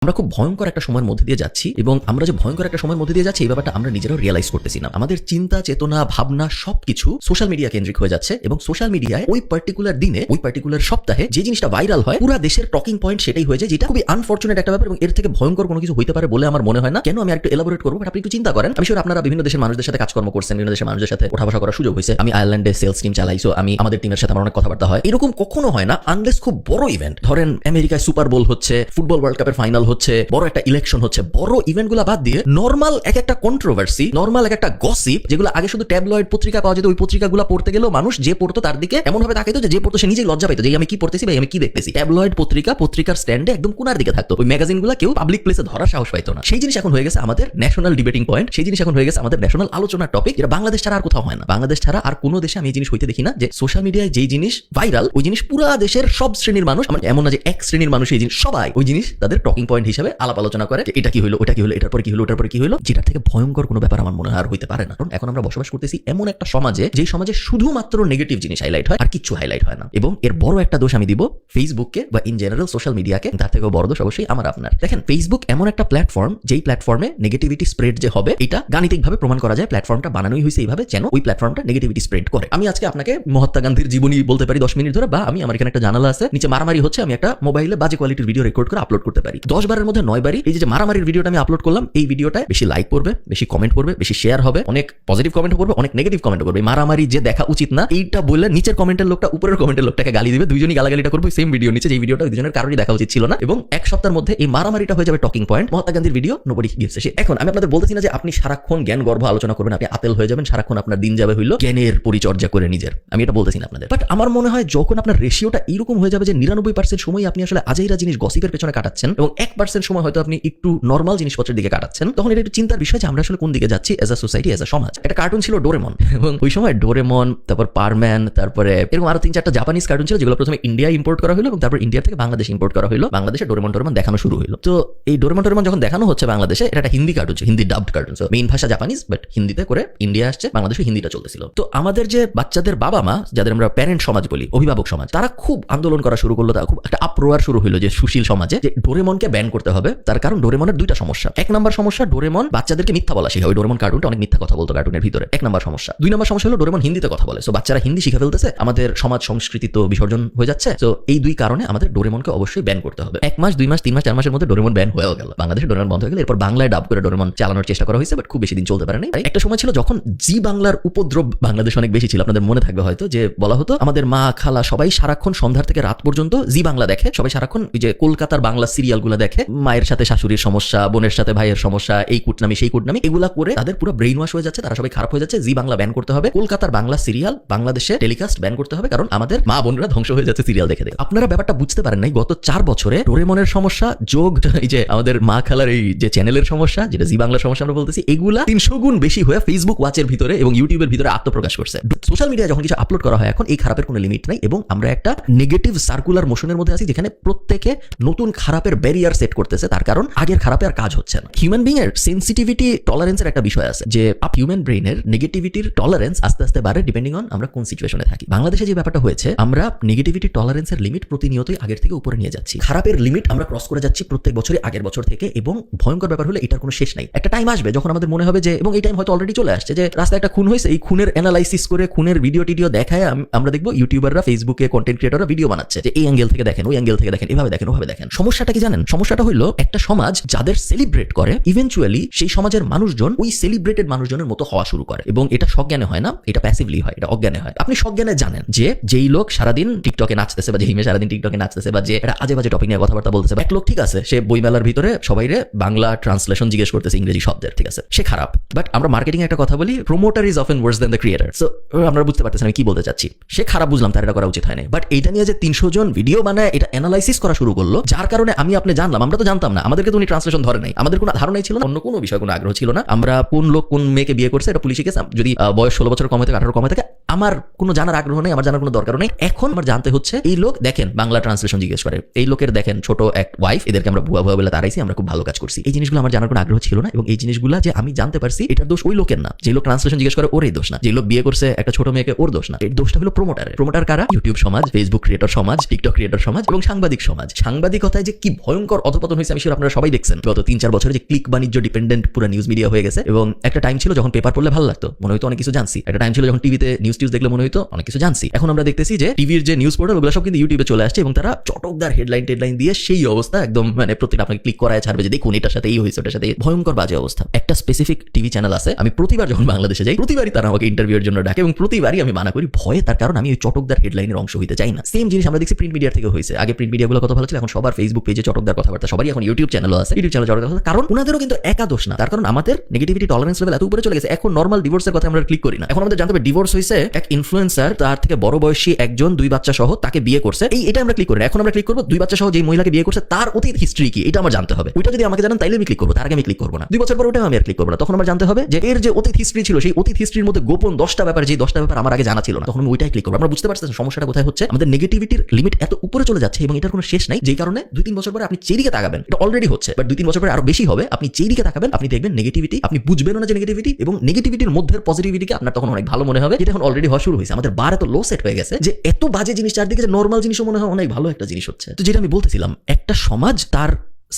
আমরা খুব ভয়ঙ্কর একটা সময়ের মধ্যে দিয়ে যাচ্ছি এবং আমরা যে ভয়ঙ্কর একটা সময়ের মধ্যে দিয়ে যাচ্ছি এই ব্যাপারটা আমরা নিজেরাও রিয়েলাইজ করতেছি না। আমাদের চিন্তা চেতনা ভাবনা সবকিছু সোশ্যাল মিডিয়া কেন্দ্রিক হয়ে যাচ্ছে এবং সোশ্যাল মিডিয়ায় ওই পার্টিকুলার দিনে ওই পার্টিকুলার সপ্তাহে যে জিনিসটা ভাইরাল হয় পুরো দেশের টকিং পয়েন্ট সেটাই হয়ে যায়, যেটা খুবই আনফরচুনেট একটা ব্যাপার এবং এর থেকে ভয়ঙ্কর কোনো কিছু হইতে পারে বলে আমার মনে হয় না। কেন আমি একটু এলাবোরেট করবো, আপনি একটু চিন্তা করেন। আমি শিওর আপনারা বিভিন্ন দেশের মানুষদের সাথে কাজকর্ম করছেন, বিভিন্ন দেশের মানুষদের সাথে ওঠা বসা করার সুযোগ হয়েছে। আমি আয়ারল্যান্ডে সেলস টিম চালাই, সো আমি আমাদের টিমের সাথে আমার অনেক কথাবার্তা হয়। এরকম কখনো হয় না আনলেস খুব বড় ইভেন্ট, ধরেন আমেরিকায় সুপার বোল হচ্ছে, ফুটবল ওয়ার্ল্ড কাপের ফাইনাল হচ্ছে, বড় একটা ইলেকশন হচ্ছে, বড় ইভেন্টগুলো বাদ দিয়ে নর্মাল এক একটা কন্ট্রোভার্সি, নর্মাল এক একটা গসিপ, যেগুলো আগে শুধু ট্যাবলয়েড পত্রিকা পাওয়া যেত, ওই পত্রিকাগুলো পড়তে গেলেও মানুষ যে পড়তো তার দিকে এমন ভাবে তাকাইতো যে পড়তো সে নিজেই লজ্জা পাইতো যে আমি কি পড়তেছি বা আমি কি দেখতেছি। ট্যাবলয়েড পত্রিকার স্ট্যান্ডে একদম কোনার দিকে থাকতো, ওই ম্যাগাজিনগুলো কেউ পাবলিক প্লেসে ধরার সাহস পাইতো না। সেই জিনিস এখন হয়ে গেছে আমাদের ন্যাশনাল ডিবেটিং পয়েন্ট, সেই জিনিস এখন হয়ে গেছে আমাদের ন্যাশনাল আলোচনার টপিক, যেটা বাংলাদেশ ছাড়া আর কোথাও হয় না। বাংলাদেশ ছাড়া আর কোনো দেশে আমি এই জিনিস হইতে দেখি না যে সোশ্যাল মিডিয়ায় যেই জিনিস ভাইরাল ওই জিনিস পুরো দেশের সব শ্রেণীর মানুষ, এমন না যে এক শ্রেণীর মানুষ, এই জিনিস সবাই ওই জিনিস তাদের টকিং পয়েন্ট হিসেবে আলাপ আলোচনা করে যে এটা কি হলো, ওটা কি হলো, এটার পরে কি হলো, ওটার পরে কি হলো। যেটা থেকে ভয়ঙ্কর কোনো ব্যাপার আমার মনে হয় আর হইতে পারে না। কারণ এখন আমরা বসবাস করতেছি এমন একটা সমাজে যে সমাজে শুধুমাত্র নেগেটিভ জিনিস হাইলাইট হয় আর কিচ্ছু হাইলাইট হয় না। এবং এর বড় একটা দোষ আমি দিব ফেসবুককে বা ইন জেনারেল সোশ্যাল মিডিয়াকে, তার থেকেও বড় দোষ অবশ্যই আমার আপনার। দেখেন, ফেসবুক এমন একটা প্ল্যাটফর্ম যেই প্ল্যাটফর্মে নেগেটিভিটি স্প্রেড যে হবে এটা গাণিতিকভাবে প্রমাণ করা যায়। প্ল্যাটফর্মটা বানানোই হয়েছে এইভাবে যেন ওই প্ল্যাটফর্মটা নেগেটিভিটি স্প্রেড করে। আমি আজকে আপনাকে মহাত্মা গান্ধীর জীবনী বলতে পারি 10 মিনিট ধরে, বা আমি আমার এখানে একটা জানালা আছে, নিচে মারামারি হচ্ছে, আমি একটা মোবাইলে বাজে কোয়ালিটির ভিডিও রেকর্ড করে আপলোড করতে পারি। 10 বারের মধ্যে 9 বারই এই যে মারামারির ভিডিওটা আমি আপলোড করলাম, এই ভিডিওটায় বেশি লাইক পড়বে, বেশি কমেন্ট পড়বে, বেশি শেয়ার হবে, অনেক পজিটিভ কমেন্ট পড়বে, অনেক নেগেটিভ কমেন্ট পড়বে। মারামারি যে দেখা উচিত না এইটা বললে নিচের কমেন্টের লোকটা উপরের কমেন্টের লোকটাকে গালি দিবে, দুইজনই গালাগালিটা করবে সেম ভিডিও নিচে, যে ভিডিওটা দুজনের কারোরই দেখা উচিত ছিল না। এবং এক সপ্তাহের মধ্যে এই মারামারিটা হয়ে যাবে টকিং পয়েন্ট। মহাত্মা গান্ধীর video nobody gives a shit. এখন আমি আপনাদের বলতেছি না যে আপনি সারাক্ষণ জ্ঞান গর্ভ আলোচনা করবেন, আপনি আতেল হয়ে যাবেন, সারাক্ষণ আপনার দিন যাবে হইলো জ্ঞানের পরিচর্যা করে নিজের, আমি এটা বলতেছি না আপনাদের। বাট আমার মনে হয় যখন আপনার রেশিওটা এইরকম হয়ে যাবে যে 99% সময় আপনি আসলে আজাইরা জিনিস গসিপের পেছনে কাটাচ্ছেন এবং 1% সময় হয়তো আপনি একটু নর্মাল জিনিসপত্রের দিকে কাটাচ্ছেন, তখন এটা একটু চিন্তার বিষয় যে আমরা আসলে কোন দিকে যাচ্ছি as a society, as a সমাজ। একটা কার্টুন ছিল ডোরেমন, এবং ওই সময় ডোরেমন, তারপর পারম্যান, তারপরে এরকম আরো 3-4টা জাপানিজ কার্টুন ছিল যেগুলো প্রথমে ইন্ডিয়া ইম্পোর্ট করা হলো এবং তারপর ইন্ডিয়া থেকে বাংলাদেশ ইম্পোর্ট করা হলো। বাংলাদেশে ডোরেমন দেখানো শুরু হলো। তো এই ডোরেমন যখন দেখানো হচ্ছে বাংলাদেশে, এটা একটা হিন্দি কার্টুন ছিল, হিন্দি ডাবড কার্টুন, মেইন ভাষা জাপানিজ বাট হিন্দিতে করে ইন্ডিয়া আসছে, বাংলাদেশে হিন্দিটা চলতেছিল। তো আমাদের যে বাচ্চাদের বাবা মা, যাদের আমরা প্যারেন্ট সমাজ বলি, অভিভাবক সমাজ, তারা খুব আন্দোলন করা শুরু করলো, তারা খুব একটা আপ্রোয়ার শুরু হলো যে সুশীল সমাজে যে ডোরেমনকে ব্যান করতে হবে। তার কারণ ডোরেমনের 2টা সমস্যা। 1 নাম্বার সমস্যা, ডোরেমন বাচ্চাদেরকে মিথ্যা বলা শেখায়। ওই ডোরেমন কার্টুনটা অনেক মিথ্যা কথা বলতো কার্টুনের ভিতরে, 1 নাম্বার সমস্যা। 2 নাম্বার সমস্যা হলো ডোরেমন হিন্দিতে কথা বলে, সো বাচ্চারা হিন্দি শিখে ফেলতেছে, আমাদের সমাজ সংস্কৃতি তো বিসর্জন হয়ে যাচ্ছে। তো এই 2 কারণে আমাদের ডোরেমনকে অবশ্যই ব্যান করতে হবে। 1 মাস 2 মাস 3 মাস 4 মাসের মধ্যে ডোরেমন ব্যান হয়ে গেল, বাংলাদেশে ডোরেমন বন্ধ হয়ে গেল। এরপর বাংলায় ডাব করে ডোরেমন চালানোর চেষ্টা করা হয়েছে, বাট খুব বেশি দিন চলতে পারে নাই। একটা সময় ছিল যখন জি বাংলার উপদ্রব বাংলাদেশ অনেক বেশি ছিল, আপনাদের মনে থাকবে হয়তো, যে বলা হতো আমাদের মা খালা সবাই সারাক্ষণ সন্ধ্যার থেকে রাত পর্যন্ত জি বাংলা দেখে, সবাই সারাক্ষণ ওই যে কলকাতার বাংলা সিরিয়ালগুলো দেখে, মায়ের সাথে শাশুড়ির সমস্যা, বোনের সাথে ভাইয়ের সমস্যা, এই কুটনামি সেই কুটনামি, এগুলা করে তাদের পুরো ব্রেইন ওয়াশ হয়ে যাচ্ছে, তারা সবাই খারাপ হয়ে যাচ্ছে। জি বাংলা ব্যান করতে হবে, কলকাতার বাংলা সিরিয়াল বাংলাদেশে টেলিকাস্ট ব্যান করতে হবে, কারণ আমাদের মা বোনরা ধ্বংস হয়ে যাচ্ছে সিরিয়াল দেখে দেখে। আপনারা ব্যাপারটা বুঝতে পারেন নাই, গত 4 বছরে ডোরেমনের সমস্যা যোগ এই যে আমাদের মা খালার এই যে চ্যানেলের সমস্যা, যেটা জি বাংলার সমস্যা আমরা বলতেছি, এগুলা 300 গুণ বেশি হয়ে ফেসবুক ওয়াচের ভিতরে এবং ইউটিউবের ভিতরে আত্মপ্রকাশ করছে। সোশ্যাল মিডিয়ায় যখন কিছু আপলোড করা হয় এখন এই খারাপের কোনো লিমিট নাই এবং আমরা একটা নেগেটিভ সার্কুলার মোশনের মধ্যে আছি, যেখানে প্রত্যেকে নতুন খারাপের ব্যারিয়ার সেট করতেছে, তার কারণ আগের খারাপে আর কাজ হচ্ছে না। হিউম্যান বিং এর সেন্সিটিভিটি টলারেন্সের একটা বিষয় আছে, যে হিউম্যান ব্রেইনের নেগেটিভিটির টলারেন্স আস্তে আস্তে বাড়ে ডিপেন্ডিং অন আমরা কোন সিচুয়েশনে থাকি। বাংলাদেশে যে ব্যাপারটা হয়েছে, আমরা নেগেটিভিটি টলারেন্সের লিমিট প্রতিনিয়তই আগের থেকে উপরে নিয়ে যাচ্ছি, খারাপের লিমিট আমরা ক্রস করে যাচ্ছি প্রত্যেক বছরই আগের বছর থেকে, এবং ভয়ঙ্কর ব্যাপার হলো এটার কোনো শেষ নাই। একটা টাইম আসবে যখন আমাদের মনে হবে যে, এবং এই টাইম হয়তো অলরেডি চলে আসছে, যে রাস্তায় একটা খুন হয়েছে, এই খুনের অ্যানালাইসিস করে খুনের ভিডিও টিডিও দেখায় আমরা দেখবো ইউটিউবাররা, ফেসবুকে কন্টেন্ট ক্রিয়েটররা ভিডিও বানাচ্ছে যে এই অ্যাঙ্গেল থেকে দেখেন, ওই অ্যাঙ্গেল থেকে দেখেন, এভাবে দেখেন, ওভাবে দেখেন। সমস্যাটা কি জানেন? সমস্যাটা হলো একটা সমাজ যাদের সেলিব্রেট করে, ইভেনচুয়ালি সেই সমাজের মানুষজন ওই সেলিব্রেটেড মানুষজনের মতো হওয়া শুরু করে, এবং এটা সজ্ঞানে হয় না, এটা প্যাসিভলি হয়, এটা অজ্ঞানে হয়। আপনি সজ্ঞানে জানেন যে যেই লোক সারাদিন টিকটকে নাচতেছে, বা যেই মেয়ে সারাদিন টিকটকে নাচতেছে, বা যে এটা আজে বাজে টপিক নিয়ে কথাবার্তা বলতেছে, এক লোক ঠিক আছে, সে বইমেলার ভিতরে সবাইরে বাংলা ট্রান্সলেশন জিজ্ঞেস করতেছে ইংরেজি শব্দের, ঠিক আছে, সে খারাপ। বাট আমরা মার্কেটিং একটা কথা বলি, promoter is often Wars than the creator. So আমরা বুঝতে পারতেছেন আমি কি বলতে চাচ্ছি। সে খারাপ, বুঝলাম, তার এটা করা উচিত হয় না। বাট এইটা নিয়ে যে 300 জন ভিডিও বানায় এটা অ্যানালাইসিস করা শুরু করলো, যার কারণে আপনি জানলাম, আমরা তো জানতাম না, আমাদেরকে তো উনি ট্রান্সলেশন ধরে নাই, আমাদের কোনো ধারণাই ছিল না, অন্য কোনো বিষয় কোনো আগ্রহ ছিল না। আমরা কোন লোক কোন মেয়েকে বিয়ে করছে এটা পুলিশে কেস, যদি বয়স 16 বছর কমে থেকে 18 কমে থেকে, আমার কোনো জানার আগ্রহ নেই, আমার জানার কোনো দরকার নেই। এখন আমার জানতে হচ্ছে এই লোক দেখেন বাংলা ট্রান্সলেশন জিজ্ঞেস করে, এই লোকের দেখেন ছোট এক ওয়াইফ, এদেরকে আমরা ভুয়া ভুয়া বলে তারাইছি, আমরা খুব ভালো কাজ করছি। এই জিনিসগুলো আমার জানার কোনো আগ্রহ ছিল না, এবং এই জিনিসগুলো যে আমি জানতে পারছি এটার দোষ ওই লোকের না, যে লোক ট্রান্সলেশন জিজ্ঞেস করে ওর এই দোষ না, যে লোক বিয়ে করছে একটা ছোট মেয়েকে ওর দোষ না, এই দোষটা হলো প্রমোটারের। প্রমোটার কারা? ইউটিউব সমাজ, ফেসবুক ক্রিয়েটর সমাজ, টিকটক ক্রিয়েটর সমাজ এবং সাংবাদিক সমাজ। সাংবাদিকতায় যে কি ভয়ঙ্কর অধপতন হয়েছে আমি শিওর আপনারা সবাই দেখছেন গত 3-4 বছরে যে ক্লিক বাণিজ্য ডিপেন্ডেন্ট পুরো নিউজ মিডিয়া হয়ে গেছে। এবং একটা টাইম ছিল যখন পেপার পড়লে ভালো লাগতো, মনে হতো অনেক কিছু জানছি। একটা টাইম ছিল যখন টিভিতে নিউজ দেখলে মনে হতো অনেক কিছু জানছি। এখন আমরা দেখতেছি যে টিভির যে নিউজ পোর্টাল ওগুলো সব কিন্তু ইউটিউবে চলে আসছে এবং তারা চটকদার হেডলাইন দিয়ে সেই অবস্থা একদম মানে প্রতিটা আপনাকে ক্লিক করায় ছাড়বে যে দেখুন এটার সাথে এই হয়েছে ওটার সাথে, ভয়ঙ্কর বাজে অবস্থা। একটা স্পেসিফিক টিভি চ্যানেল আছে, আমি প্রতিবার যখন বাংলাদেশে যাই প্রতিবারই তারা আমাকে ইন্টারভিউর জন্য ডাকে এবং প্রতিবারই আমি মানা করি ভয়ে, তার কারণ আমি ওই চটকদার হেডলাইনের অংশ হইতে চাই না। সেম জিনিস আমরা দেখছি প্রিন্ট মিডিয়া থেকে হয়েছে। আগে প্রিন্ট মিডিয়াগুলো কত ভালো ছিল, এখন সবার ফেসবুক পেজে চটকদার কথাবার্তা, সবারই এখন ইউটিউব চ্যানেলও আছে, ইউটিউব চ্যানেল চটকদার কথা। কারণ ওনাদেরও কিন্তু একা দোষ না, তার কারণ আমাদের নেগেটিভিটি টলারেন্স লেভেল এত উপরে চলে গেছে। এখন নর্মাল ডিভোর্সের কথা আমরা ক্লিক করি না। এখন আমাদের জানতে হবে ডিভোর্স হয়েছে এক ইনফ্লুয়েন্সার, তার থেকে বড় বয়সী একজন 2 বাচ্চা সহ তাকে বিয়ে করছে, এটা আমরা ক্লিক করি না। এখন আমরা ক্লিক করবো 2 বাচ্চা সহ যে মহিলাকে বিয়ে করছে তার অতীত হিস্ট্রি কি, এটা আমার জানতে হবে। ওইটা যদি আমাকে জানান তাইলে আমি ক্লিক করবো, তার আগে আমি ক্লিক করবো না। 2 বছর পর ওটা আমি আর ক্লিক করবো না। তখন আমার জানতে হবে যে এর যে অতীত হিস্ট্রি ছিল, সেই অতীত হিস্ট্রির মধ্যে গোপন 10টা ব্যাপার, যে 10টা ব্যাপার আমার আগে জানা ছিল না, তখন আমি ওইটাই ক্লিক করবো। আমরা বুঝতে পারছি সমস্যাটা কোথায় হচ্ছে। আমাদের নেগেটিভিটির লিমিট এত উপরে চলে যাচ্ছে এবং এটার কোনো শেষ নাই, যেই কারণে 2-3 বছর পরে আপনি যেদিকে তাকাবেন, এটা অলরেডি হচ্ছে, বাট 2-3 বছর পরে আরো বেশি হবে, আপনি যেদিকে তাকাবেন আপনি দেখবেন নেগেটিভিটি, আপনি বুঝবেন না যে নেগেটিভিটি, এবং নেগেটিভিটির মধ্যে পজিটিভিটিকে আপনার তখন অনেক ভালো মনে হবে, যেটা এখন অলরেডি হওয়া শুরু হয়েছে। আমাদের বার এত লো সেট হয়ে গেছে যে এত বাজে জিনিস চারদিকে যে নর্মাল জিনিসও মনে হয় অনেক ভালো একটা জিনিস হচ্ছে। তো যেটা আমি বলতেছিলাম, একটা সমাজ তার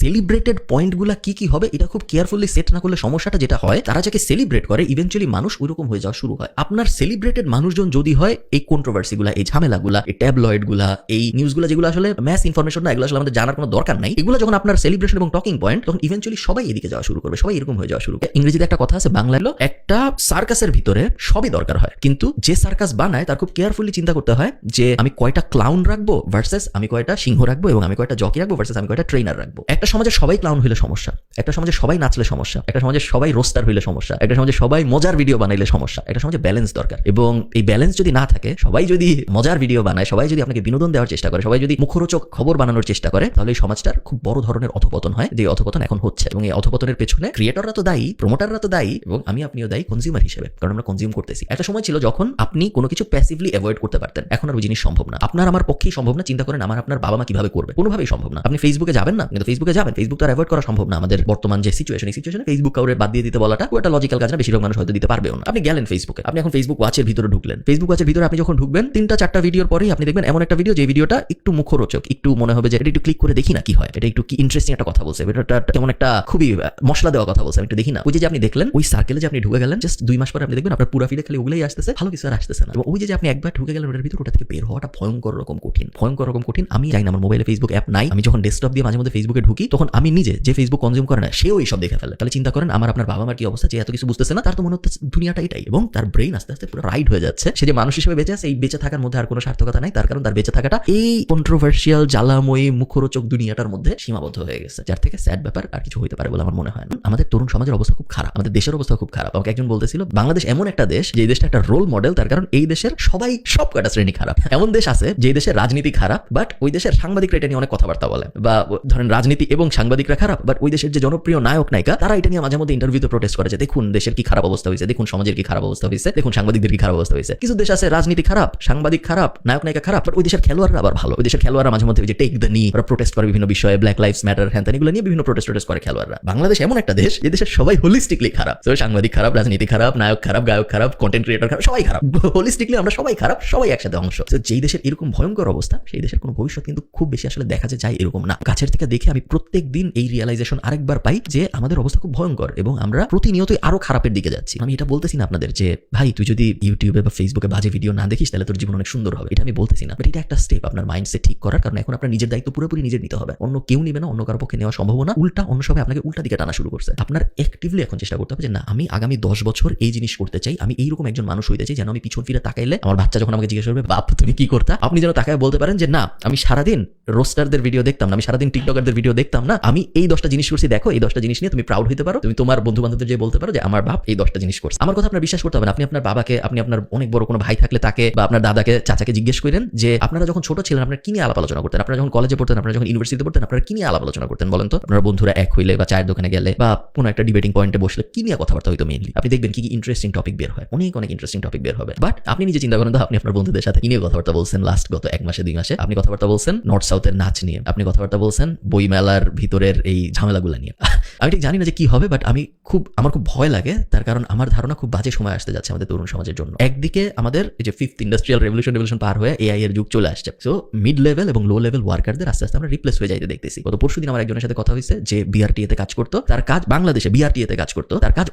সেলিব্রেটেড পয়েন্টগুলো কি হবে এটা খুব কেয়ারফুলি সেট না করলে সমস্যাটা যেটা হয়, তারা যাকে সেলিব্রেট করে ইভেন্চুয়ালি মানুষ ওইরকম হয়ে যাওয়া শুরু হয়। আপনার সেলিব্রেটেড মানুষজন যদি হয় এই কন্ট্রোভার্সিগুলা, এই ঝামেলাগুলা, এই ট্যাবলয়েডগুলা, এই নিউজগুলা যেগুলো আসলে ম্যাস ইনফরমেশন না, এগুলো আসলে আমাদের জানার কোনো দরকার নাই, এগুলো যখন আপনার সেলিব্রেশন এবং টকিং পয়েন্ট, তখন ইভেন্চুয়ালি সবাই এদিকে যাওয়া শুরু করবে, সবাই এরকম হয়ে যাওয়া শুরু করবে। ইংরেজিতে একটা কথা আছে, বাংলায় হলো একটা সার্কাসের ভিতরে সবই দরকার হয়, কিন্তু যে সার্কাস বানায় তার খুব কেয়ারফুলি চিন্তা করতে হয় যে আমি কয়টা ক্লাউন রাখবো ভার্সেস আমি কয়টা সিংহ রাখবো, এবং আমি কয়টা জকি রাখবো ভার্সেস আমি কয়টা ট্রেনার রাখবো। একটা সমাজে সবাই ক্লাউন হইলে সমস্যা, একটা সমাজে সবাই নাচলে সমস্যা, একটা সমাজে সবাই রোস্টার হইলে সমস্যা, একটা সমাজে সবাই মজার ভিডিও বানাইলে সমস্যা। একটা সমাজে ব্যালেন্স দরকার, এবং এই ব্যালেন্স যদি না থাকে, সবাই যদি মজার ভিডিও বানায়, সবাই যদি আপনাকে বিনোদন দেওয়ার চেষ্টা করে, সবাই যদি মুখরোচক খবর বানানোর চেষ্টা করে, তাহলে এই সমাজটার খুব বড় ধরনের অধপতন হয়, যে অধপতন এখন হচ্ছে। এবং এই অধপতনের পেছনে ক্রিয়েটররা তো দায়ী, প্রমোটাররা তো দায়ী, এবং আপনিও দায়ী কনজিউমার হিসেবে, কারণ আমরা কনজিউম করতেছি। একটা সময় ছিল যখন আপনি কোনো কিছু প্যাসিভলি অ্যাভয়েড করতে পারতেন, এখন আর ওই জিনিস সম্ভব না। আপনার আমার পক্ষেই সম্ভব না। চিন্তা করেন আপনার বাবা মা কিভাবে করবে, কোনোভাবেই সম্ভব না। আপনি ফেসবুকে যাবেন না, কিন্তু ফেসবুকে যাবেন, ফেসবুক তো আর অ্যাভয়েড করা সম্ভব না। আমাদের বর্তমান যে সিচুয়েশন, এই সিচুয়েশনে ফেসবুক কাউরে বাদ দিয়ে দিতে বলাটা ওটা লজিক্যাল কাজ না, বেশিরভাগ মানুষ হয়তো দিতে পারবেও না। আপনি গেলেন ফেসবুকে, আপনি এখন ফেসবুক ওয়াচের ভিতরে ঢুকলেন। ফেসবুক ওয়াচের ভিতরে আপনি যখন ঢুকবেন, 3-4টা ভিডিওর পরেই আপনি দেখবেন এমন একটা ভিডিও, যে ভিডিওটা একটু মুখরোচক, একটু মনে হবে যে এটা একটু ক্লিক করে দেখি না কি হয়, এটা একটু কি ইন্টারেস্টিং একটা কথা বলছে, এটা কেমন একটা খুবই মশলা দেওয়া কথা বলছে, আমি একটু দেখি না। ওই যে আপনি দেখলেন, ওই সার্কেলে যে আপনি ঢুকে গেলেন, জাস্ট 2 মাস পরে আপনি দেখবেন আপনার পুরো ফিডে খালি ওগুলাই আসতেছে, ভালো কিছু আর আসতেছে না। এবং ওই যে আপনি একবার ঢুকে গেলেন ওটার ভিতর, ওটা থেকে বের হওয়াটা ভয়ঙ্কর রকম কঠিন। আমি জানি না, আমার মোবাইলে ফেসবুক অ্যাপ নাই, আমি যখন ডেস্কটপ দিয়ে মাঝে মধ্যে ফেসবুকে ঢুকি, তখন আমি নিজে যে ফেসবুক কনজিউম করে না, সেও এইসব দেখে ফেলে। তাহলে চিন্তা করেন আপনার বাবা মার কি অবস্থা, যে এত কিছু বুঝতেছে না, তার তো মনে হচ্ছে দুনিয়াটা এটাই, এবং তার ব্রেইন আস্তে আস্তে পুরো রাইড হয়ে যাচ্ছে। সে যে মানুষ হিসেবে বেঁচে আছে, এই বেঁচে থাকার মধ্যে আর কোনো সার্থকতা নাই, তার কারণ তার বেঁচে থাকাটা এই কন্ট্রোভার্সিয়াল জ্বালাময়ী মুখরোচক দুনিয়াটার মধ্যে সীমাবদ্ধ হয়ে গেছে, যার থেকে স্যাড ব্যাপার আর কিছু হইতে পারে বলে আমার মনে হয় না। আমাদের তরুণ সমাজের অবস্থা খুব খারাপ, আমাদের দেশের অবস্থা খুব খারাপ। আমাকে একজন বলতেছিল বাংলাদেশ এমন একটা দেশ, যে দেশটা একটা রোল মডেল, তার কারণ এই দেশের সবাই সব কটা শ্রেণী খারাপ। এমন দেশ আছে যে দেশের রাজনীতি খারাপ, বাট ওই দেশের সাংবাদিকরা এটা নিয়ে অনেক কথাবার্তা বলে, বা ধরেন রাজনীতি এবং সাংবাদিকরা খারাপ, বাট ওই দেশের যে জনপ্রিয় নায়ক নায়িকা তারা এটা নিয়ে মাঝে মধ্যে ইন্টারভিউতে প্রোটেস্ট করে যে দেখুন দেশের কি খারাপ অবস্থা হয়েছে, দেখুন সমাজের কি খারাপ অবস্থা হয়েছে, দেখুন সাংবাদিকদের কি খারাপ অবস্থা হয়েছে। কিছু দেশ আছে রাজনীতি খারাপ, সাংবাদিক খারাপ, নায়ক নায়িকা খারাপ, বাট ওই দেশের খেলোয়াড়রা আবার ভালো। ওই দেশের খেলোয়াড়রা মাঝে মধ্যে যে টেক দ্য নি, ওরা প্রোটেস্ট করে বিভিন্ন বিষয়ে, ব্ল্যাক লাইভস ম্যাটার, হ্যান এগুলো নিয়ে বিভিন্ন প্রোটেস্ট করে খেলোয়াড়রা। বাংলাদেশ এমন একটা দেশ যে দেশের সবাই হোলিস্টিকলি খারাপ, তো সাংবাদিক খারাপ, রাজনীতি খারাপ, নায়ক খারাপ, গায়ক খারাপ, কন্টেন্ট ক্রিয়েটর খারাপ, সবাই খারাপ। হোলিস্টিকলি আমরা সবাই খারাপ, সবাই একসাথে অংশ। তো যেই দেশের এরকম ভয়ঙ্কর অবস্থা, সেই দেশের কোনো ভবিষ্যৎ কিন্তু খুব বেশি আসলে দেখা যায় এরকম না। কাছের থেকে দেখে আমি প্রত্যেক দিন এই রিয়েলাইজেশন আরেকবার পাই যে আমাদের অবস্থা খুব ভয়ঙ্কর, এবং আমরা প্রতিনিয়তই আরো খারাপের দিকে যাচ্ছি। আমি এটা বলতেছি না আপনাদের যে ভাই তুই যদি ইউটিউবে বা ফেসবুকে বাজে ভিডিও না দেখিস তাহলে তোর জীবন অনেক সুন্দর হবে, এটা আমি বলতেছি না, বাট এটা একটা স্টেপ আপনার মাইন্ডসেট ঠিক করার। কারণ এখন আপনার নিজের দায়িত্ব পুরোপুরি নিজের নিতে হবে, অন্য কেউ নিবে না, অন্য কারো পক্ষে নেওয়া সম্ভব না। উল্টা অন্য সবাই আপনাকে উল্টা দিকে টানা শুরু করছে। আপনার অ্যাক্টিভলি এখন চেষ্টা করতে হবে যে না, আমি আগামী 10 বছর এই জিনিস করতে চাই, আমি এইরকম একজন মানুষ হইতে চাই যেন আমি পিছন ফিরে তাকাইলে আমার বাচ্চা যখন আমাকে জিজ্ঞেস করবে বাপ তুমি কি করতা, আপনি যেন তাকায় বলতে পারেন যে না আমি সারাদিন রোস্টারদের ভিডিও দেখতাম না, আমি সারাদিন টিকটকারদের ভিডিও দেখতাম না, আমি এই 10টা জিনিস করছি, দেখো এই 10টা জিনিস নিয়ে তুমি প্রাউড হতে পারো, তুমি তোমার বন্ধু বান্ধবদের যে বলতে পারো যে আমার বাপ এই 10টা জিনিস করছে। আমার কথা আপনার বিশ্বাস করতে হবে না। আপনি আপনার বাবাকে, আপনি আপনার অনেক বড় কোনো ভাই থাকলে তাকে, বা আপনার দাদাকে, চাচাকে জিজ্ঞেস করেন যে আপনারা যখন ছোট ছিলেন আপনারা কি নিয়ে আলাপ আলোচনা করতেন, আপনারা যখন কলেজে পড়তেন, আপনারা যখন ইউনিভার্সিটিতে পড়তেন, আপনারা কি নিয়ে আলাপ আলোচনা করতেন বলেন তো। আপনার বন্ধুরা এক হইলে বা চায়ের দোকানে গেলে বা কোনো একটা ডিবেটিং পয়েন্টে বসলে কি নিয়ে কথাবার্তা হইতো মেইনলি, আপনি দেখবেন কি ইন্টারেস্টিং টপিক বের হয়, অনেক ইন্টারেস্টিং টপিক বের হবে। বাট আপনি নিজে চিন্তা করেন তো, আপনি আপনার বন্ধুদের সাথে কি নিয়ে কথাবার্তা বলছেন লাস্ট গত 1 মাসে 2 মাসে? আপনি কথাবার্তা বলছেন নর্থ সাউথের নাচ নিয়ে, আপনি কথাবার্তা বলছেন বই মেলার ভিতরের এই ঝামেলাগুলো নিয়ে। আমি ঠিক জানি না যে কি হবে, বাট আমার খুব ভয় লাগে, তার কারণ আমার ধারণা খুব বাজে সময় আসতে যাচ্ছে আমাদের তরুণ সমাজের জন্য। একদিকে আমাদের এই যে 5th ইন্ডাস্ট্রিয়াল রেভলিউশন পার হয়ে এআই এর যুগ চলে আসছে, সো মিড লেভেল এবং লো লেভেল ওয়ার্কারদের আস্তে আস্তে আমরা রিপ্লেস হয়ে যাইতে দেখতেছি। গত পরশুদিন আমার একজনের সাথে কথা হয়েছে যে বিআরটিএ তে কাজ করতো, তার কাজ বাংলাদেশে বিআরটিএ তে কাজ করতো, তার কাজ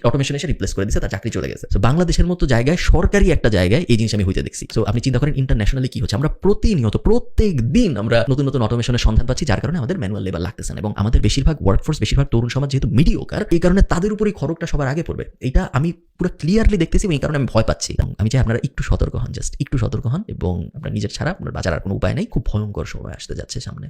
অটোমেশন এসে রিপ্লেস করে দিচ্ছে, তার চাকরি চলে গেছে। সো বাংলাদেশের মতো জায়গায়, সরকারি একটা জায়গায় এই জিনিস আমি হইতে দেখছি। সো আপনি চিন্তা করেন ইন্টারন্যাশনালি কি হচ্ছে। আমরা প্রতিনিয়ত প্রত্যেক দিন আমরা নতুন নতুন অটোমেশনের সন্ধান পাচ্ছি, যার কারণে আমাদের ম্যানুয়াল লেবার লাগতেছে না, এবং আমাদের বেশিরভাগ ওয়ার্কফোর্স, বেশিরভাগ তরুণ সমাজ যেহেতু মিডিওকার, এই কারণে তাদের উপরই খড়গটা সবার আগে পড়বে। এটা আমি পুরো ক্লিয়ারলি দেখতেছি, এই কারণে আমি ভয় পাচ্ছি। আমি চাই আপনারা একটু সতর্ক হন, জাস্ট একটু সতর্ক হন, এবং আপনার নিজের ছাড়া আপনার বাঁচার আর কোনো উপায় নেই। খুব ভয়ঙ্কর সময় আসতে যাচ্ছে সামনে।